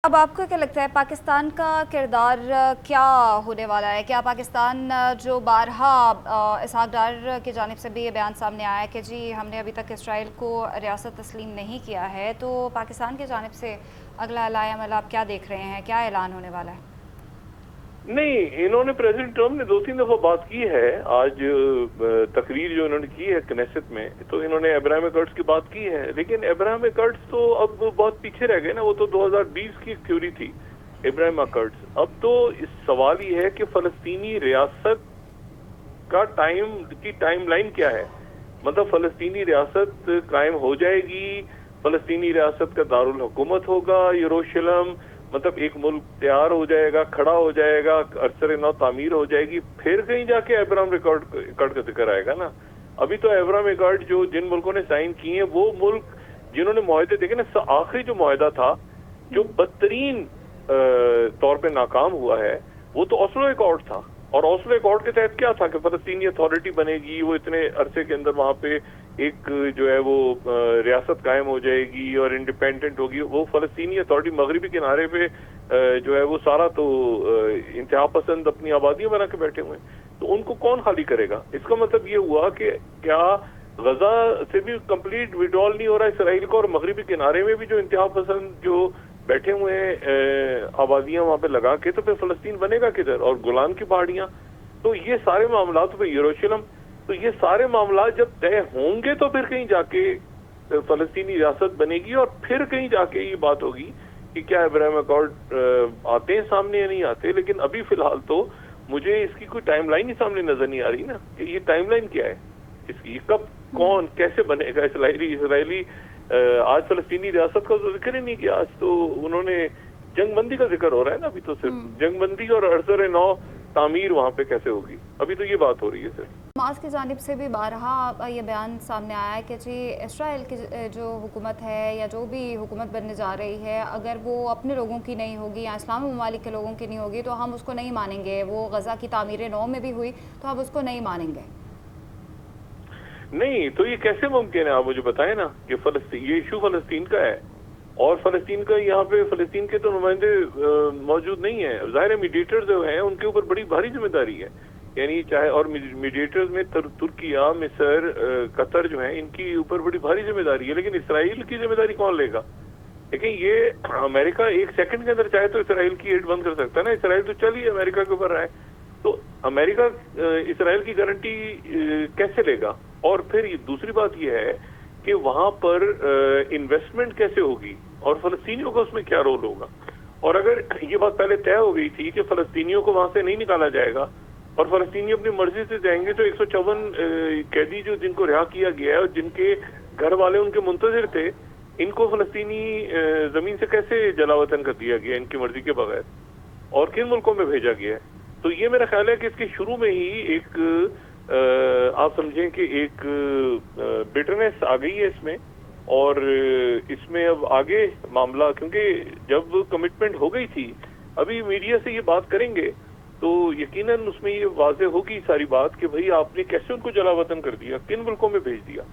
اب آپ کو کیا لگتا ہے پاکستان کا کردار کیا ہونے والا ہے؟ کیا پاکستان جو بارہا اسحاق ڈار کی جانب سے بھی یہ بیان سامنے آیا ہے کہ جی ہم نے ابھی تک اسرائیل کو ریاست تسلیم نہیں کیا ہے، تو پاکستان کی جانب سے اگلا علائی عمل آپ کیا دیکھ رہے ہیں؟ کیا اعلان ہونے والا ہے؟ نہیں، انہوں نے پریزیڈنٹ ٹرمپ نے 2-3 دفعہ بات کی ہے. آج تقریر جو انہوں نے کی ہے کنیست میں، تو انہوں نے ابراہیم ایکرڈز کی بات کی ہے. لیکن ابراہیم ایکرڈز تو اب بہت پیچھے رہ گئے نا. وہ تو 2020 کی ایک تھیوری تھی ابراہیم ایکرڈز. اب تو اس سوال یہ ہے کہ فلسطینی ریاست کا ٹائم لائن کیا ہے. مطلب فلسطینی ریاست قائم ہو جائے گی، فلسطینی ریاست کا دارالحکومت ہوگا یروشلم، مطلب ایک ملک تیار ہو جائے گا، کھڑا ہو جائے گا، ارسر نو تعمیر ہو جائے گی، پھر کہیں جا کے ابراہیم ایکرڈ کا ذکر آئے گا نا. ابھی تو ابراہیم ایکرڈ جو جن ملکوں نے سائن کی ہیں، وہ ملک جنہوں نے معاہدے دیکھے نا، آخری جو معاہدہ تھا جو بدترین طور پہ ناکام ہوا ہے، وہ تو اوسلو ایکارڈ تھا. اور اوسلو ایکارڈ کے تحت کیا تھا کہ فلسطینی اتھارٹی بنے گی، وہ اتنے عرصے کے اندر وہاں پہ ایک جو ہے وہ ریاست قائم ہو جائے گی اور انڈیپینڈنٹ ہوگی. وہ فلسطینی اتھارٹی مغربی کنارے پہ جو ہے وہ سارا تو انتہا پسند اپنی آبادیاں بنا کے بیٹھے ہوئے ہیں. تو ان کو کون خالی کرے گا؟ اس کا مطلب یہ ہوا کہ کیا غزہ سے بھی کمپلیٹ وڈرال نہیں ہو رہا اسرائیل کو، اور مغربی کنارے میں بھی جو انتہا پسند جو بیٹھے ہوئے ہیں آبادیاں وہاں پہ لگا کے، تو پھر فلسطین بنے گا کدھر؟ اور گولان کی پہاڑیاں. تو یہ سارے معاملات پہ یروشلم، تو یہ سارے معاملات جب طے ہوں گے تو پھر کہیں جا کے فلسطینی ریاست بنے گی، اور پھر کہیں جا کے یہ بات ہوگی کہ کیا ابراہیم ایکارڈ آتے ہیں سامنے یا نہیں آتے. لیکن ابھی فی الحال تو مجھے اس کی کوئی ٹائم لائن ہی سامنے نظر نہیں آ رہی نا کہ یہ ٹائم لائن کیا ہے اس کی، کب کون کیسے بنے گا. اسرائیلی آج فلسطینی ریاست کا تو ذکر ہی نہیں کیا. آج تو انہوں نے جنگ بندی کا ذکر ہو رہا ہے نا. ابھی تو صرف جنگ بندی اور ارسر نو تعمیر وہاں پہ کیسے ہوگی، ابھی تو یہ بات ہو رہی ہے صرف. حماس کی جانب سے بھی بارہا یہ بیان سامنے آیا ہے کہ جی اسرائیل کی جو حکومت ہے یا جو بھی حکومت بننے جا رہی ہے، اگر وہ اپنے لوگوں کی نہیں ہوگی یا اسلامی ممالک کے لوگوں کی نہیں ہوگی تو ہم اس کو نہیں مانیں گے. وہ غزہ کی تعمیر نو میں بھی ہوئی تو ہم اس کو نہیں مانیں گے. نہیں تو یہ کیسے ممکن ہے؟ آپ مجھے بتائیں نا کہ یہ ایشو فلسطین کا ہے، اور فلسطین کا یہاں پہ فلسطین کے تو نمائندے موجود نہیں ہیں. ظاہر ہے میڈیٹرز جو ہیں ان کے اوپر بڑی بھاری ذمہ داری ہے. یعنی چاہے، اور میڈیٹرز میں ترکیہ، مصر، قطر جو ہیں، ان کی اوپر بڑی بھاری ذمہ داری ہے. لیکن اسرائیل کی ذمہ داری کون لے گا؟ لیکن یہ امریکہ ایک سیکنڈ کے اندر چاہے تو اسرائیل کی ایڈ بند کر سکتا ہے نا. اسرائیل تو چل ہی امریکہ کے اوپر رہا ہے. تو امریکہ اسرائیل کی گارنٹی کیسے لے گا؟ اور پھر دوسری بات یہ ہے کہ وہاں پر انویسٹمنٹ کیسے ہوگی، اور فلسطینیوں کا اس میں کیا رول ہوگا؟ اور اگر یہ بات پہلے طے ہو گئی تھی کہ فلسطینیوں کو وہاں سے نہیں نکالا جائے گا اور فلسطینی اپنی مرضی سے جائیں گے، تو 154 قیدی جو جن کو رہا کیا گیا ہے اور جن کے گھر والے ان کے منتظر تھے، ان کو فلسطینی زمین سے کیسے جلا وطن کر دیا گیا ان کی مرضی کے بغیر، اور کن ملکوں میں بھیجا گیا ہے؟ تو یہ میرا خیال ہے کہ اس کے شروع میں ہی ایک آپ سمجھیں کہ ایک بٹرنس آ گئی ہے اس میں. اور اس میں اب آگے معاملہ، کیونکہ جب کمٹمنٹ ہو گئی تھی، ابھی میڈیا سے یہ بات کریں گے تو یقیناً اس میں یہ واضح ہوگی ساری بات کہ بھئی آپ نے کیسے ان کو جلا وطن کر دیا، کن ملکوں میں بھیج دیا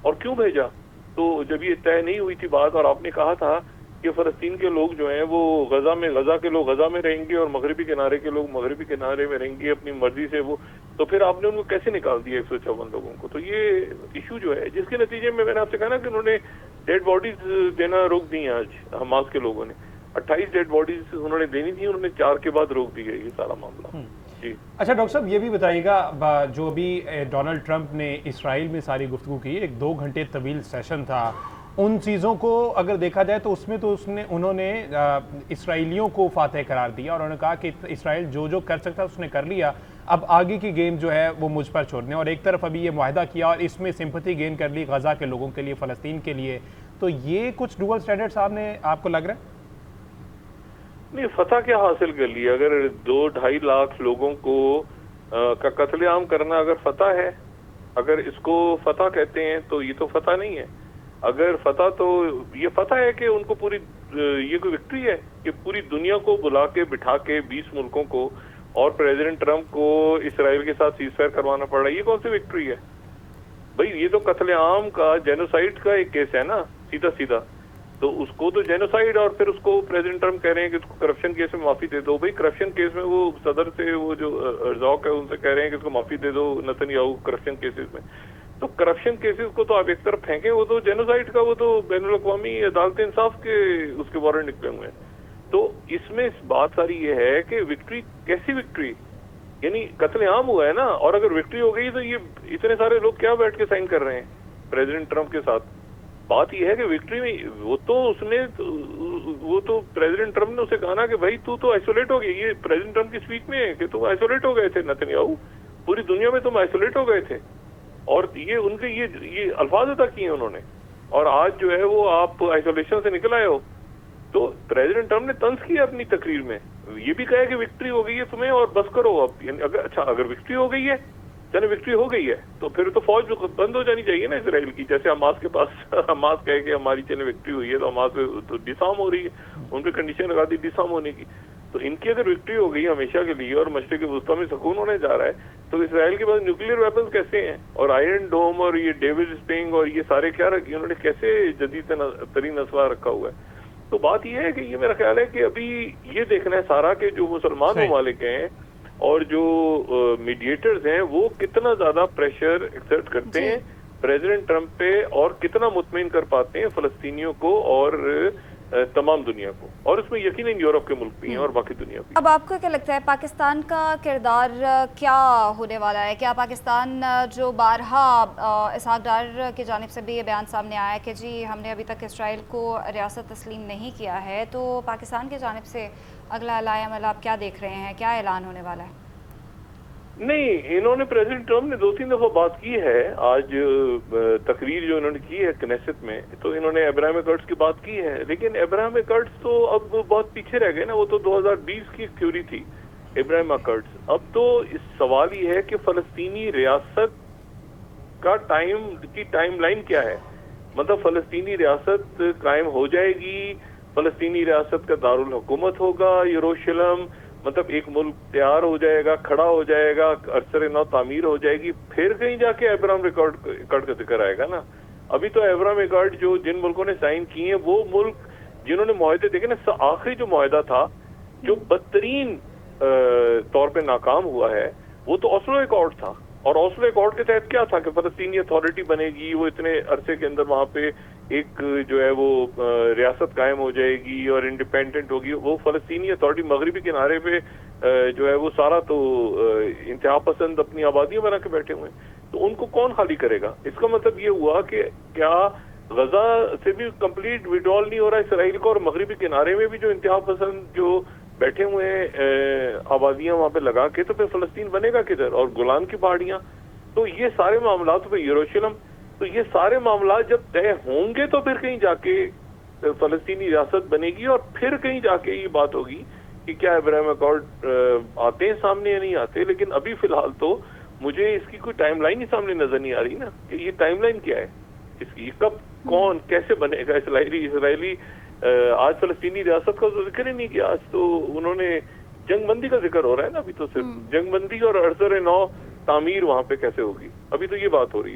اور کیوں بھیجا. تو جب یہ طے نہیں ہوئی تھی بات، اور آپ نے کہا تھا کہ فلسطین کے لوگ جو ہیں وہ غزہ کے لوگ غزہ میں رہیں گے اور مغربی کنارے کے لوگ مغربی کنارے میں رہیں گے اپنی مرضی سے، وہ تو پھر آپ نے ان کو کیسے نکال دیا 154 لوگوں کو؟ تو یہ ایشو جو ہے جس کے نتیجے میں نے آپ سے کہا نا کہ انہوں نے ڈیڈ باڈیز دینا روک دی ہیں. آج حماس کے لوگوں نے 28 ڈیڈ باڈیز انہوں نے دینی تھی، انہوں نے 4 کے بعد روک دی ہے یہ سارا معاملہ. جی اچھا ڈاکٹر صاحب یہ بھی بتائیے گا، جو بھی ڈونلڈ ٹرمپ نے اسرائیل میں ساری گفتگو کی، ایک 2 گھنٹے طویل سیشن تھا، ان چیزوں کو اگر دیکھا جائے تو اس میں تو انہوں نے اسرائیلیوں کو فاتح قرار دیا، اور انہوں نے کہا کہ اسرائیل جو کر سکتا اس نے کر لیا، اب آگے کی گیم جو ہے وہ مجھ پر چھوڑنے. اور ایک طرف ابھی یہ معاہدہ کیا اور اس میں سمپتھی گین کر لی غزہ کے لوگوں کے لیے، فلسطین کے لیے. تو یہ کچھ ڈوئل سٹینڈرڈ صاحب نے آپ کو لگ رہا ہے؟ نہیں، فتح کیا حاصل کر لیا؟ اگر 2-2.5 لاکھ لوگوں کو کا قتل عام کرنا اگر فتح ہے، اگر اس کو فتح کہتے ہیں تو یہ تو فتح نہیں ہے. اگر فتح تو یہ فتح ہے کہ ان کو پوری یہ کوئی وکٹری ہے کہ پوری دنیا کو بلا کے بٹھا کے 20 ملکوں کو اور پریزیڈنٹ ٹرمپ کو اسرائیل کے ساتھ سیز فائر کروانا پڑ رہا ہے؟ یہ کون سی وکٹری ہے بھائی؟ یہ تو قتل عام کا، جینوسائیڈ کا ایک کیس ہے نا، سیدھا سیدھا. تو اس کو تو جینوسائڈ، اور پھر اس کو پریزیڈنٹ ٹرمپ کہہ رہے ہیں کہ اس کو کرپشن کیس میں معافی دے دو. بھائی کرپشن کیس میں وہ صدر سے وہ جو ارزاق ہے ان سے کہہ رہے ہیں کہ اس کو معافی دے دو نتن یاہو کرپشن کیسز میں. تو کرپشن کیسز کو تو آپ ایک طرف پھینکیں، وہ تو جینوسائڈ کا وہ تو بین الاقوامی عدالت انصاف کے اس کے وارنٹ نکلے ہوئے ہیں. تو اس میں بات ساری یہ ہے کہ وکٹری کیسی وکٹری، یعنی قتل عام ہوا ہے نا، اور اگر وکٹری ہو گئی تو یہ اتنے سارے لوگ کیا بیٹھ کے سائن کر رہے ہیں پریزیڈنٹ ٹرمپ کے ساتھ. بات یہ ہے کہ وکٹری میں وہ تو پریزیڈنٹ ٹرمپ نے اسے کہا نا کہ بھائی تو آئسولیٹ ہو گئی. یہ پریزیڈنٹ ٹرمپ کی اسپیچ میں ہے کہ تم آئسولیٹ ہو گئے تھے نتن یاہو، پوری دنیا میں تم آئسولیٹ ہو گئے تھے. اور یہ ان کے یہ الفاظ ادا کیے ہیں انہوں نے، اور آج جو ہے وہ آپ آئسولیشن سے نکل آئے ہو. تو پریزیڈنٹ ٹرمپ نے طنز کیا اپنی تقریر میں، یہ بھی کہا کہ وکٹری ہو گئی ہے تمہیں اور بس کرو اب. یعنی اگر وکٹری ہو گئی ہے، چلے وکٹری ہو گئی ہے تو پھر تو فوج بند ہو جانی چاہیے نا اسرائیل کی. جیسے حماس کے پاس حماس کہے کہ ہماری چلے وکٹری ہوئی ہے تو حماس پہ تو ڈسارم ہو رہی ہے، ان پہ کنڈیشن لگا دی ڈسارم ہونے کی. تو ان کی اگر وکٹری ہو گئی ہمیشہ کے لیے اور مشرق وسطیٰ میں سکون ہونے جا رہا ہے، تو اسرائیل کے پاس نیوکلیر ویپنز کیسے ہیں، اور آئرن ڈوم اور یہ ڈیوڈ اسپنگ اور یہ سارے کیا رکھے انہوں نے، کیسے جدید ترین اسلحہ رکھا ہوا ہے. تو بات یہ ہے کہ یہ میرا خیال ہے کہ ابھی یہ دیکھنا ہے سارا کہ جو مسلمان ممالک ہیں اور جو میڈیٹرز ہیں وہ کتنا زیادہ پریشر ایکسرٹ کرتے ہیں پریزیڈنٹ ٹرمپ پہ، اور کتنا مطمئن کر پاتے ہیں فلسطینیوں کو اور تمام دنیا کو، اور اس میں یقیناً یورپ کے ملک بھی ہیں اور باقی دنیا بھی. اب آپ کو کیا لگتا ہے پاکستان کا کردار کیا ہونے والا ہے؟ کیا پاکستان جو بارہا اسحاق ڈار کی جانب سے بھی یہ بیان سامنے آیا ہے کہ جی ہم نے ابھی تک اسرائیل کو ریاست تسلیم نہیں کیا ہے، تو پاکستان کی جانب سے اگلا عمل آپ کیا دیکھ رہے ہیں، کیا اعلان ہونے والا ہے؟ نہیں، انہوں نے پریزیڈنٹ ٹرمپ نے 2-3 دفعہ بات کی ہے. آج تقریر جو انہوں نے کی ہے کنیسٹ میں، تو انہوں نے ابراہیم ایکرڈز کی بات کی ہے. لیکن ابراہیم ایکرڈز تو اب بہت پیچھے رہ گئے نا، وہ تو 2020 کی تھیوری تھی ابراہیم ایکرڈز. اب تو اس سوال یہ ہے کہ فلسطینی ریاست کا ٹائم لائن کیا ہے. مطلب فلسطینی ریاست قائم ہو جائے گی، فلسطینی ریاست کا دارالحکومت ہوگا یروشلم، مطلب ایک ملک تیار ہو جائے گا، کھڑا ہو جائے گا، عرصۂ نو تعمیر ہو جائے گی، پھر کہیں جا کے ابراہیم ایکارڈ کا ذکر آئے گا نا. ابھی تو ابراہیم ایکارڈ جو جن ملکوں نے سائن کیے ہیں وہ ملک جنہوں نے معاہدے دیکھے نا، آخری جو معاہدہ تھا جو بدترین طور پہ ناکام ہوا ہے وہ تو اوسلو ایکارڈ تھا. اور اوسلو ایکارڈ کے تحت کیا تھا کہ فلسطینی اتھارٹی بنے گی، وہ اتنے عرصے کے اندر وہاں پہ ایک جو ہے وہ ریاست قائم ہو جائے گی اور انڈیپینڈنٹ ہوگی. وہ فلسطینی اتھارٹی مغربی کنارے پہ جو ہے وہ سارا تو انتہا پسند اپنی آبادیاں بنا کے بیٹھے ہوئے ہیں، تو ان کو کون خالی کرے گا؟ اس کا مطلب یہ ہوا کہ کیا غزہ سے بھی کمپلیٹ وڈرال نہیں ہو رہا اسرائیل کا، اور مغربی کنارے میں بھی جو انتہا پسند جو بیٹھے ہوئے ہیں آبادیاں وہاں پہ لگا کے، تو پھر فلسطین بنے گا کدھر؟ اور گولان کی پہاڑیاں. تو یہ سارے معاملات پہ یروشلم، تو یہ سارے معاملات جب طے ہوں گے تو پھر کہیں جا کے فلسطینی ریاست بنے گی، اور پھر کہیں جا کے یہ بات ہوگی کہ کیا ابراہیم ایکارڈ آتے ہیں سامنے یا نہیں آتے. لیکن ابھی فی الحال تو مجھے اس کی کوئی ٹائم لائن ہی سامنے نظر نہیں آ رہی نا کہ یہ ٹائم لائن کیا ہے اس کی، کب کون کیسے بنے گا. اسرائیلی آج فلسطینی ریاست کا تو ذکر ہی نہیں کیا. آج تو انہوں نے جنگ بندی کا ذکر ہو رہا ہے نا، ابھی تو صرف جنگ بندی اور عرصۂ نو تعمیر وہاں پہ کیسے ہوگی، ابھی تو یہ بات ہو رہی ہے.